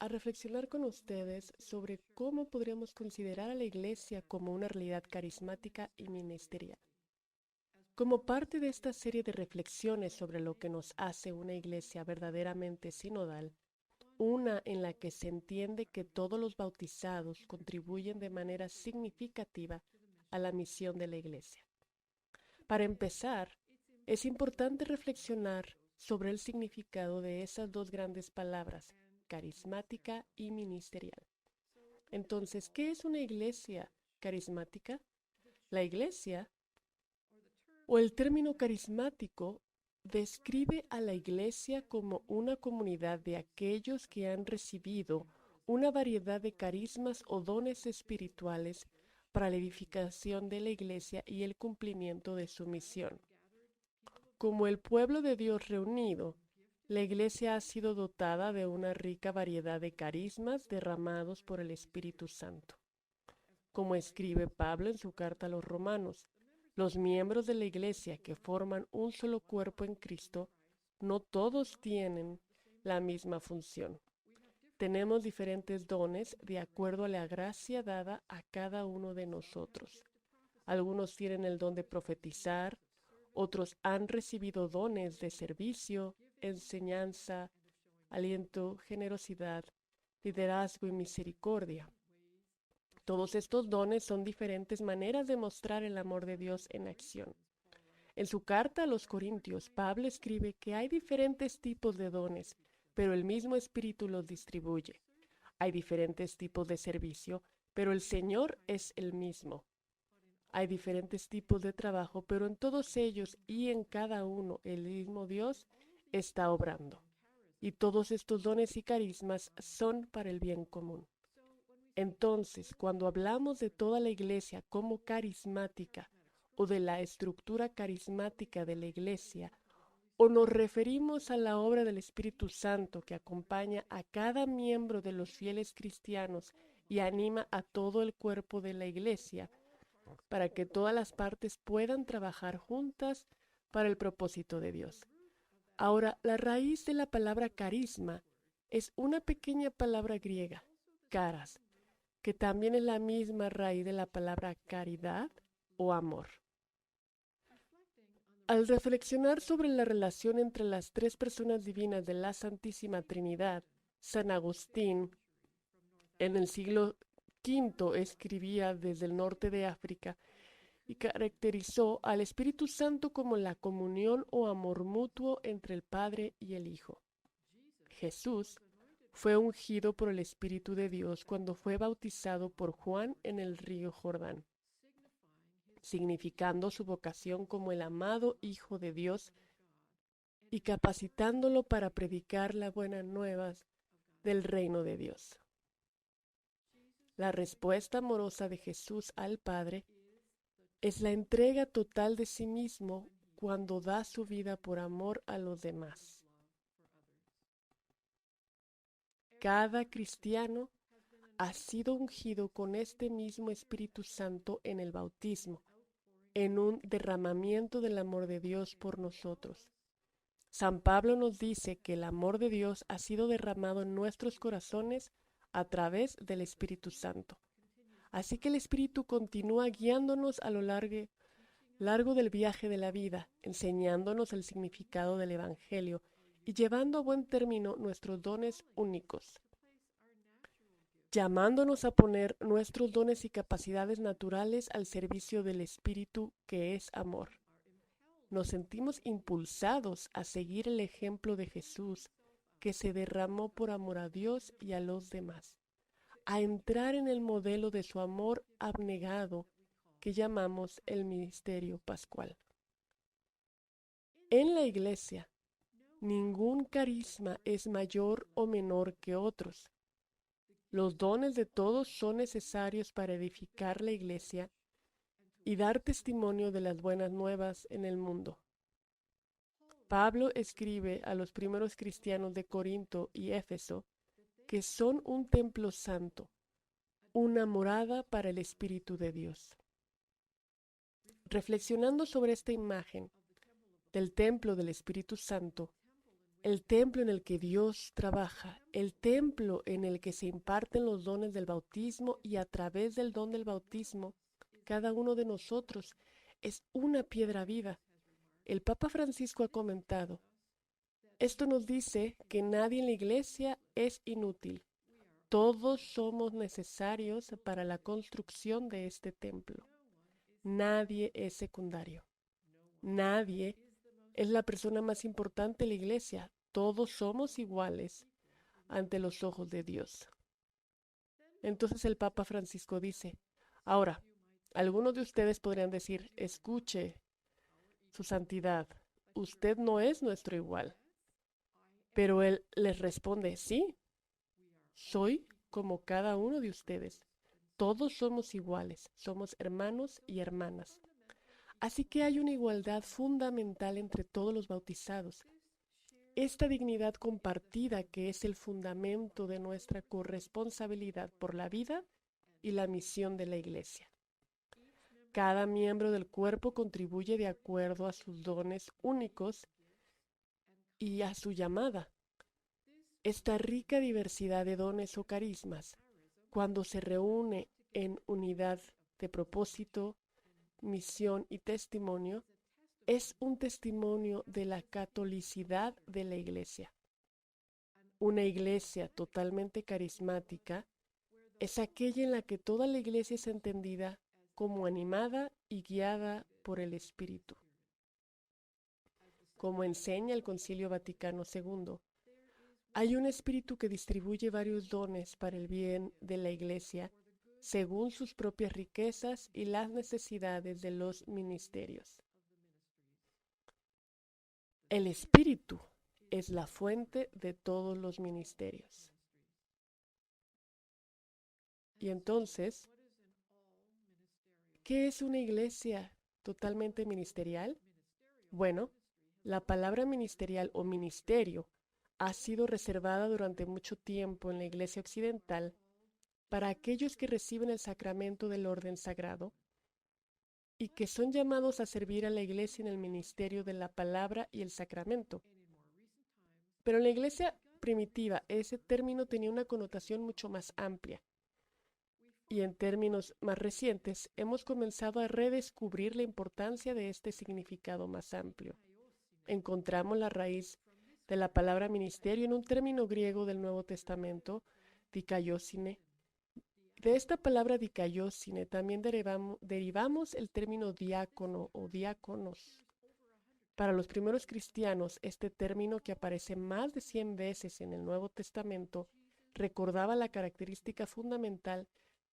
a reflexionar con ustedes sobre cómo podríamos considerar a la Iglesia como una realidad carismática y ministerial. Como parte de esta serie de reflexiones sobre lo que nos hace una Iglesia verdaderamente sinodal, una en la que se entiende que todos los bautizados contribuyen de manera significativa a la misión de la Iglesia. Para empezar, es importante reflexionar sobre el significado de esas dos grandes palabras, carismática y ministerial. Entonces, ¿qué es una iglesia carismática? La iglesia, o el término carismático, describe a la iglesia como una comunidad de aquellos que han recibido una variedad de carismas o dones espirituales para la edificación de la iglesia y el cumplimiento de su misión. Como el pueblo de Dios reunido, la Iglesia ha sido dotada de una rica variedad de carismas derramados por el Espíritu Santo. Como escribe Pablo en su carta a los Romanos, los miembros de la Iglesia que forman un solo cuerpo en Cristo, no todos tienen la misma función. Tenemos diferentes dones de acuerdo a la gracia dada a cada uno de nosotros. Algunos tienen el don de profetizar, otros han recibido dones de servicio, enseñanza, aliento, generosidad, liderazgo y misericordia. Todos estos dones son diferentes maneras de mostrar el amor de Dios en acción. En su carta a los Corintios, Pablo escribe que hay diferentes tipos de dones, pero el mismo Espíritu los distribuye. Hay diferentes tipos de servicio, pero el Señor es el mismo. Hay diferentes tipos de trabajo, pero en todos ellos y en cada uno el mismo Dios está obrando. Y todos estos dones y carismas son para el bien común. Entonces, cuando hablamos de toda la iglesia como carismática o de la estructura carismática de la iglesia, o nos referimos a la obra del Espíritu Santo que acompaña a cada miembro de los fieles cristianos y anima a todo el cuerpo de la iglesia, para que todas las partes puedan trabajar juntas para el propósito de Dios. Ahora, la raíz de la palabra carisma es una pequeña palabra griega, caras, que también es la misma raíz de la palabra caridad o amor. Al reflexionar sobre la relación entre las tres personas divinas de la Santísima Trinidad, San Agustín, en el siglo V, escribía desde el norte de África y caracterizó al Espíritu Santo como la comunión o amor mutuo entre el Padre y el Hijo. Jesús fue ungido por el Espíritu de Dios cuando fue bautizado por Juan en el río Jordán, significando su vocación como el amado Hijo de Dios y capacitándolo para predicar la buena nueva del reino de Dios. La respuesta amorosa de Jesús al Padre es la entrega total de sí mismo cuando da su vida por amor a los demás. Cada cristiano ha sido ungido con este mismo Espíritu Santo en el bautismo, en un derramamiento del amor de Dios por nosotros. San Pablo nos dice que el amor de Dios ha sido derramado en nuestros corazones a través del Espíritu Santo. Así que el Espíritu continúa guiándonos a lo largo del viaje de la vida, enseñándonos el significado del Evangelio y llevando a buen término nuestros dones únicos, llamándonos a poner nuestros dones y capacidades naturales al servicio del Espíritu que es amor. Nos sentimos impulsados a seguir el ejemplo de Jesús, que se derramó por amor a Dios y a los demás, a entrar en el modelo de su amor abnegado que llamamos el ministerio pascual. En la iglesia, ningún carisma es mayor o menor que otros. Los dones de todos son necesarios para edificar la iglesia y dar testimonio de las buenas nuevas en el mundo. Pablo escribe a los primeros cristianos de Corinto y Éfeso que son un templo santo, una morada para el Espíritu de Dios. Reflexionando sobre esta imagen del templo del Espíritu Santo, el templo en el que Dios trabaja, el templo en el que se imparten los dones del bautismo y a través del don del bautismo, cada uno de nosotros es una piedra viva. El Papa Francisco ha comentado, esto nos dice que nadie en la iglesia es inútil. Todos somos necesarios para la construcción de este templo. Nadie es secundario. Nadie es la persona más importante en la iglesia. Todos somos iguales ante los ojos de Dios. Entonces el Papa Francisco dice, ahora, algunos de ustedes podrían decir, escuche, su santidad, usted no es nuestro igual. Pero él les responde, sí, soy como cada uno de ustedes. Todos somos iguales, somos hermanos y hermanas. Así que hay una igualdad fundamental entre todos los bautizados. Esta dignidad compartida que es el fundamento de nuestra corresponsabilidad por la vida y la misión de la Iglesia. Cada miembro del cuerpo contribuye de acuerdo a sus dones únicos y a su llamada. Esta rica diversidad de dones o carismas, cuando se reúne en unidad de propósito, misión y testimonio, es un testimonio de la catolicidad de la Iglesia. Una Iglesia totalmente carismática es aquella en la que toda la Iglesia es entendida como animada y guiada por el Espíritu. Como enseña el Concilio Vaticano II, hay un Espíritu que distribuye varios dones para el bien de la Iglesia según sus propias riquezas y las necesidades de los ministerios. El Espíritu es la fuente de todos los ministerios. Y entonces, ¿qué es una iglesia totalmente ministerial? Bueno, la palabra ministerial o ministerio ha sido reservada durante mucho tiempo en la Iglesia occidental para aquellos que reciben el sacramento del orden sagrado y que son llamados a servir a la Iglesia en el ministerio de la palabra y el sacramento. Pero en la Iglesia primitiva ese término tenía una connotación mucho más amplia. Y en términos más recientes hemos comenzado a redescubrir la importancia de este significado más amplio. Encontramos la raíz de la palabra ministerio en un término griego del Nuevo Testamento, dikaiosine. De esta palabra dikaiosine también derivamos el término diácono o diáconos. Para los primeros cristianos, este término, que aparece más de 100 veces en el Nuevo Testamento, recordaba la característica fundamental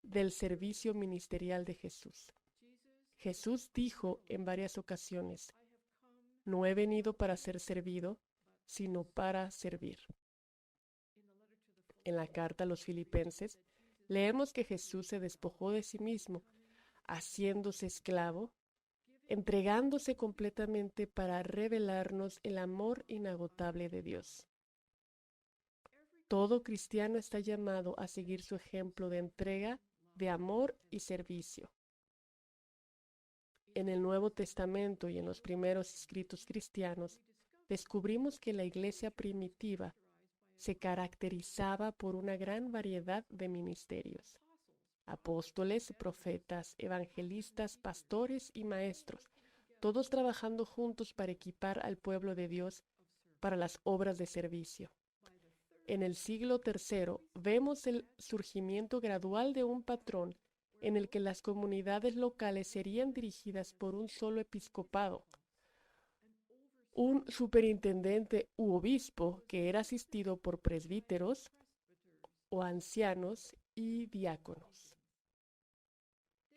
del servicio ministerial de Jesús. Jesús dijo en varias ocasiones, no he venido para ser servido, sino para servir. En la carta a los Filipenses, leemos que Jesús se despojó de sí mismo, haciéndose esclavo, entregándose completamente para revelarnos el amor inagotable de Dios. Todo cristiano está llamado a seguir su ejemplo de entrega, de amor y servicio. En el Nuevo Testamento y en los primeros escritos cristianos, descubrimos que la iglesia primitiva se caracterizaba por una gran variedad de ministerios. Apóstoles, profetas, evangelistas, pastores y maestros, todos trabajando juntos para equipar al pueblo de Dios para las obras de servicio. En el siglo III vemos el surgimiento gradual de un patrón en el que las comunidades locales serían dirigidas por un solo episcopado, un superintendente u obispo que era asistido por presbíteros o ancianos y diáconos.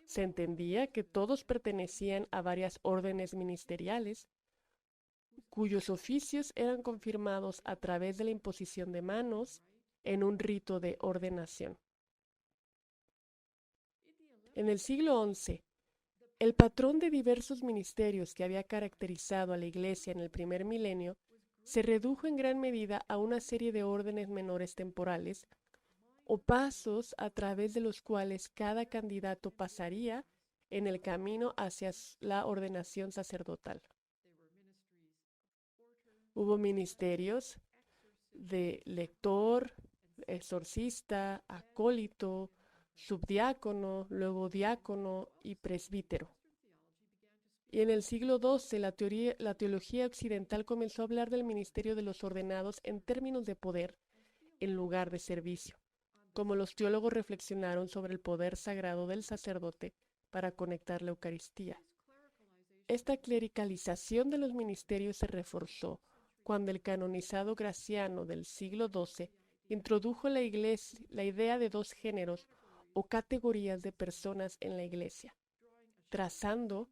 Se entendía que todos pertenecían a varias órdenes ministeriales, cuyos oficios eran confirmados a través de la imposición de manos en un rito de ordenación. En el siglo XI, el patrón de diversos ministerios que había caracterizado a la Iglesia en el primer milenio se redujo en gran medida a una serie de órdenes menores temporales o pasos a través de los cuales cada candidato pasaría en el camino hacia la ordenación sacerdotal. Hubo ministerios de lector, exorcista, acólito, subdiácono, luego diácono y presbítero. Y en el siglo XII la teología occidental comenzó a hablar del ministerio de los ordenados en términos de poder en lugar de servicio, como los teólogos reflexionaron sobre el poder sagrado del sacerdote para conectar la Eucaristía. Esta clericalización de los ministerios se reforzó cuando el canonizado Graciano del siglo XII introdujo la idea de dos géneros o categorías de personas en la Iglesia, trazando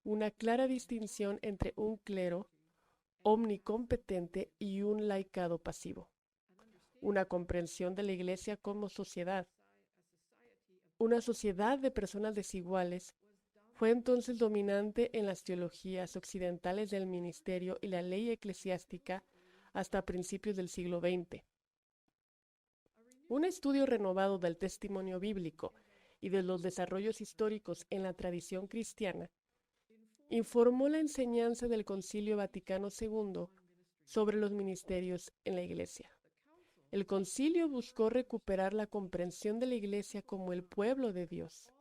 una clara distinción entre un clero omnicompetente y un laicado pasivo, una comprensión de la Iglesia como sociedad. Una sociedad de personas desiguales fue entonces dominante en las teologías occidentales del ministerio y la ley eclesiástica hasta principios del siglo XX. Un estudio renovado del testimonio bíblico y de los desarrollos históricos en la tradición cristiana informó la enseñanza del Concilio Vaticano II sobre los ministerios en la Iglesia. El concilio buscó recuperar la comprensión de la Iglesia como el pueblo de Dios,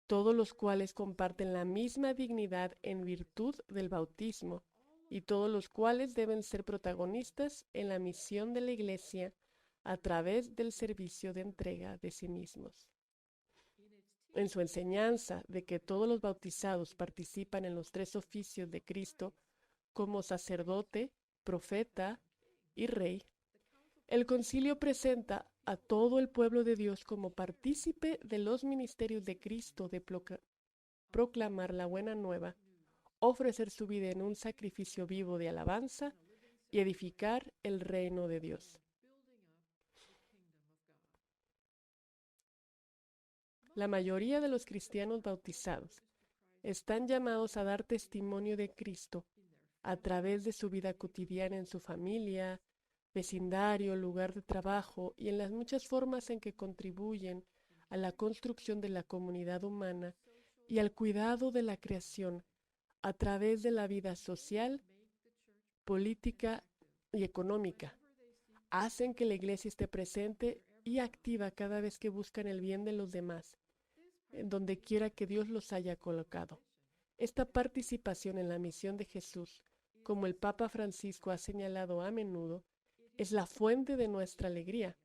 todos los cuales comparten la misma dignidad en virtud del bautismo y todos los cuales deben ser protagonistas en la misión de la Iglesia a través del servicio de entrega de sí mismos. En su enseñanza de que todos los bautizados participan en los tres oficios de Cristo como sacerdote, profeta y rey, el concilio presenta a todo el pueblo de Dios como partícipe de los ministerios de Cristo de proclamar la buena nueva, ofrecer su vida en un sacrificio vivo de alabanza y edificar el reino de Dios. La mayoría de los cristianos bautizados están llamados a dar testimonio de Cristo a través de su vida cotidiana en su familia, vecindario, lugar de trabajo y en las muchas formas en que contribuyen a la construcción de la comunidad humana y al cuidado de la creación a través de la vida social, política y económica. Hacen que la Iglesia esté presente y activa cada vez que buscan el bien de los demás, en donde quiera que Dios los haya colocado. Esta participación en la misión de Jesús, como el Papa Francisco ha señalado a menudo, es la fuente de nuestra alegría.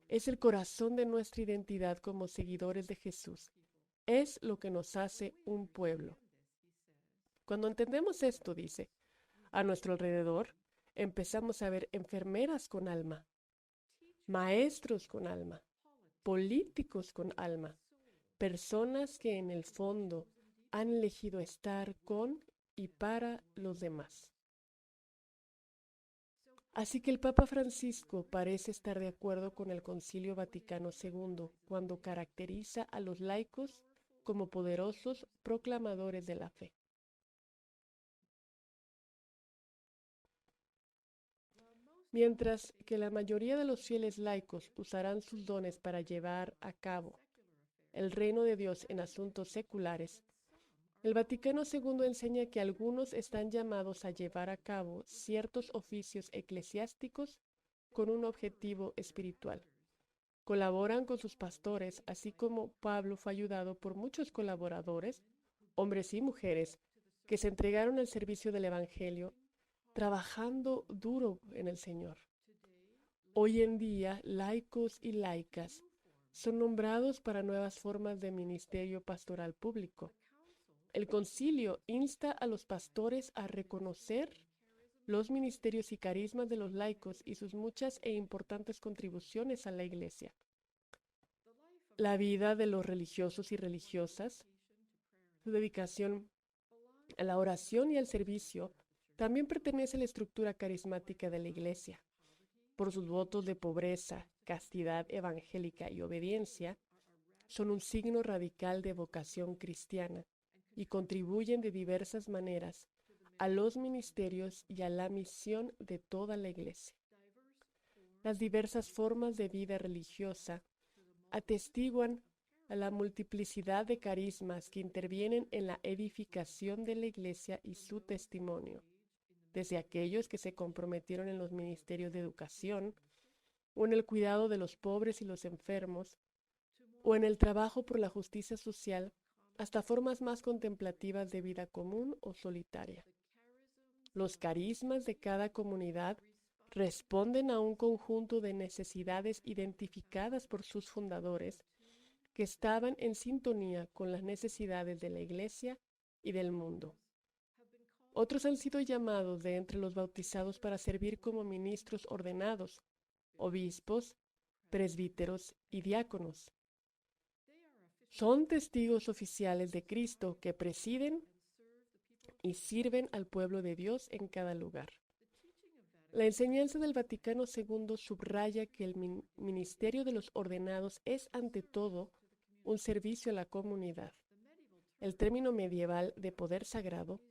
Es el corazón de nuestra identidad como seguidores de Jesús. Es lo que nos hace un pueblo. Cuando entendemos esto, dice, a nuestro alrededor empezamos a ver enfermeras con alma, maestros con alma, políticos con alma, personas que en el fondo han elegido estar con y para los demás. Así que el Papa Francisco parece estar de acuerdo con el Concilio Vaticano II cuando caracteriza a los laicos como poderosos proclamadores de la fe. Mientras que la mayoría de los fieles laicos usarán sus dones para llevar a cabo el reino de Dios en asuntos seculares, el Vaticano II enseña que algunos están llamados a llevar a cabo ciertos oficios eclesiásticos con un objetivo espiritual. Colaboran con sus pastores, así como Pablo fue ayudado por muchos colaboradores, hombres y mujeres, que se entregaron al servicio del Evangelio, trabajando duro en el Señor. Hoy en día, laicos y laicas son nombrados para nuevas formas de ministerio pastoral público. El concilio insta a los pastores a reconocer los ministerios y carismas de los laicos y sus muchas e importantes contribuciones a la Iglesia. La vida de los religiosos y religiosas, su dedicación a la oración y al servicio, también pertenece a la estructura carismática de la Iglesia. Por sus votos de pobreza, castidad evangélica y obediencia, son un signo radical de vocación cristiana y contribuyen de diversas maneras a los ministerios y a la misión de toda la Iglesia. Las diversas formas de vida religiosa atestiguan a la multiplicidad de carismas que intervienen en la edificación de la Iglesia y su testimonio. desde aquellos que se comprometieron en los ministerios de educación, o en el cuidado de los pobres y los enfermos, o en el trabajo por la justicia social, hasta formas más contemplativas de vida común o solitaria. Los carismas de cada comunidad responden a un conjunto de necesidades identificadas por sus fundadores que estaban en sintonía con las necesidades de la Iglesia y del mundo. Otros han sido llamados de entre los bautizados para servir como ministros ordenados, obispos, presbíteros y diáconos. Son testigos oficiales de Cristo que presiden y sirven al pueblo de Dios en cada lugar. La enseñanza del Vaticano II subraya que el ministerio de los ordenados es ante todo un servicio a la comunidad. El término medieval de poder sagrado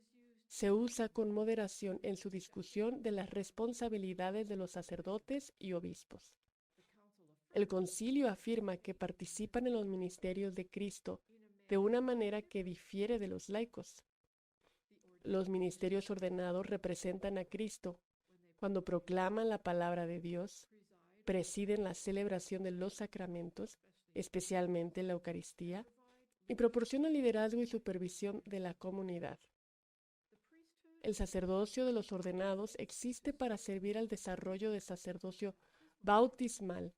se usa con moderación en su discusión de las responsabilidades de los sacerdotes y obispos. El concilio afirma que participan en los ministerios de Cristo de una manera que difiere de los laicos. Los ministerios ordenados representan a Cristo cuando proclaman la palabra de Dios, presiden la celebración de los sacramentos, especialmente la Eucaristía, y proporcionan liderazgo y supervisión de la comunidad. El sacerdocio de los ordenados existe para servir al desarrollo del sacerdocio bautismal,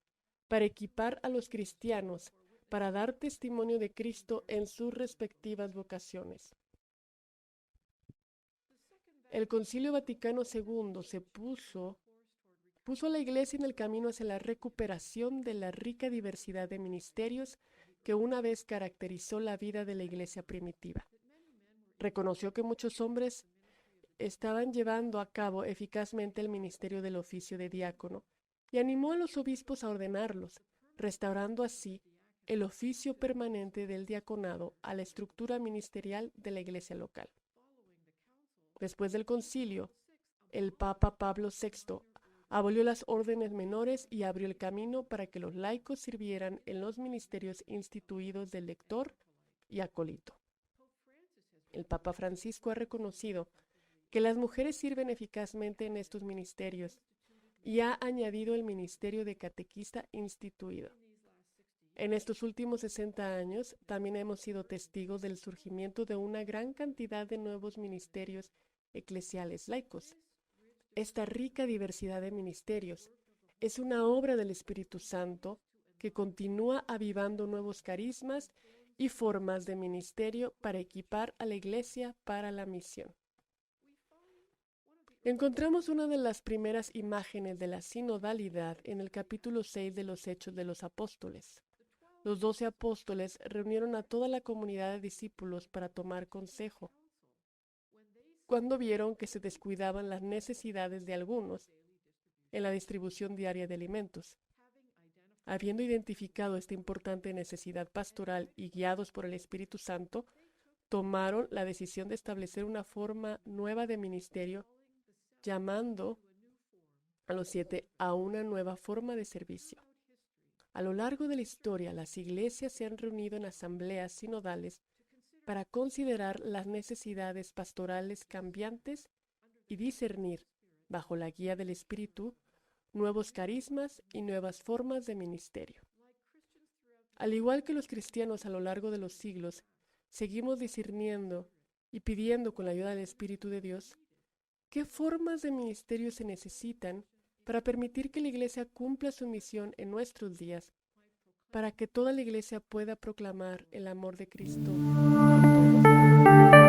para equipar a los cristianos, para dar testimonio de Cristo en sus respectivas vocaciones. El Concilio Vaticano II puso a la Iglesia en el camino hacia la recuperación de la rica diversidad de ministerios que una vez caracterizó la vida de la Iglesia primitiva. Reconoció que muchos hombres estaban llevando a cabo eficazmente el ministerio del oficio de diácono y animó a los obispos a ordenarlos, restaurando así el oficio permanente del diaconado a la estructura ministerial de la Iglesia local. Después del concilio, el Papa Pablo VI abolió las órdenes menores y abrió el camino para que los laicos sirvieran en los ministerios instituidos del lector y acólito. El Papa Francisco ha reconocido que las mujeres sirven eficazmente en estos ministerios y ha añadido el ministerio de catequista instituido. En estos últimos 60 años también hemos sido testigos del surgimiento de una gran cantidad de nuevos ministerios eclesiales laicos. Esta rica diversidad de ministerios es una obra del Espíritu Santo que continúa avivando nuevos carismas y formas de ministerio para equipar a la Iglesia para la misión. Encontramos una de las primeras imágenes de la sinodalidad en el capítulo 6 de los Hechos de los Apóstoles. Los 12 apóstoles reunieron a toda la comunidad de discípulos para tomar consejo. Cuando vieron que se descuidaban las necesidades de algunos en la distribución diaria de alimentos. Habiendo identificado esta importante necesidad pastoral y guiados por el Espíritu Santo, tomaron la decisión de establecer una forma nueva de ministerio, llamando a los 7 a una nueva forma de servicio. A lo largo de la historia, las iglesias se han reunido en asambleas sinodales para considerar las necesidades pastorales cambiantes y discernir, bajo la guía del Espíritu, nuevos carismas y nuevas formas de ministerio. Al igual que los cristianos a lo largo de los siglos, seguimos discerniendo y pidiendo con la ayuda del Espíritu de Dios qué formas de ministerio se necesitan para permitir que la Iglesia cumpla su misión en nuestros días, para que toda la Iglesia pueda proclamar el amor de Cristo a todos.